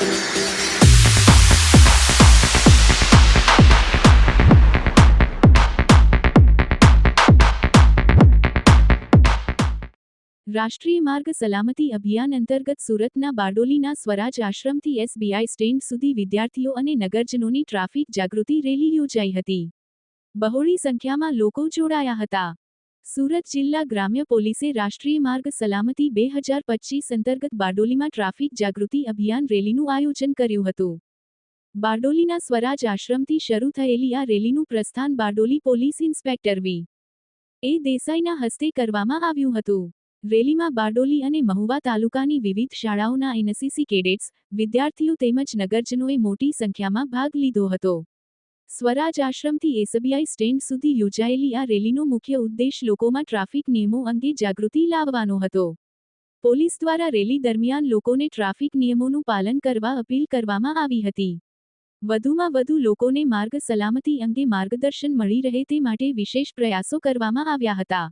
રાષ્ટ્રીય માર્ગ સલામતી અભિયાન અંતર્ગત સુરતના બારડોલીના સ્વરાજ આશ્રમથી એસબીઆઈ સ્ટેન્ડ સુધી વિદ્યાર્થીઓ અને નગરજનોની ટ્રાફિક જાગૃતિ રેલી યોજાઈ હતી. બહોળી સંખ્યામાં લોકો જોડાયા હતા. સુરત જિલ્લા ગ્રામ્ય પોલીસે રાષ્ટ્રીય માર્ગ સલામતી 2025 અંતર્ગત બારડોલીમાં ટ્રાફિક જાગૃતિ અભિયાન રેલીનું આયોજન કર્યું હતું. બારડોલીના સ્વરાજ આશ્રમથી શરૂ થયેલી આ રેલીનું પ્રસ્થાન બારડોલી પોલીસ ઇન્સ્પેક્ટર વી.એ. દેસાઈના હસ્તે કરવામાં આવ્યું હતું. રેલીમાં બારડોલી અને મહુવા તાલુકાની વિવિધ શાળાઓના એનસીસી કેડેટ્સ, વિદ્યાર્થીઓ તેમજ નગરજનોએ મોટી સંખ્યામાં ભાગ લીધો હતો. સ્વરાજ આશ્રમથી એસબીઆઈ સ્ટેન્ડ સુધી યોજાયેલી આ રેલીનો મુખ્ય ઉદ્દેશ લોકોમાં ટ્રાફિક નિયમો અંગે જાગૃતિ લાવવાનો હતો. પોલીસ દ્વારા રેલી દરમિયાન લોકોને ટ્રાફિક નિયમોનું પાલન કરવા અપીલ કરવામાં આવી હતી. વધુમાં વધુ લોકોને માર્ગ સલામતી અંગે માર્ગદર્શન મળી રહે તે માટે વિશેષ પ્રયાસો કરવામાં આવ્યા હતા.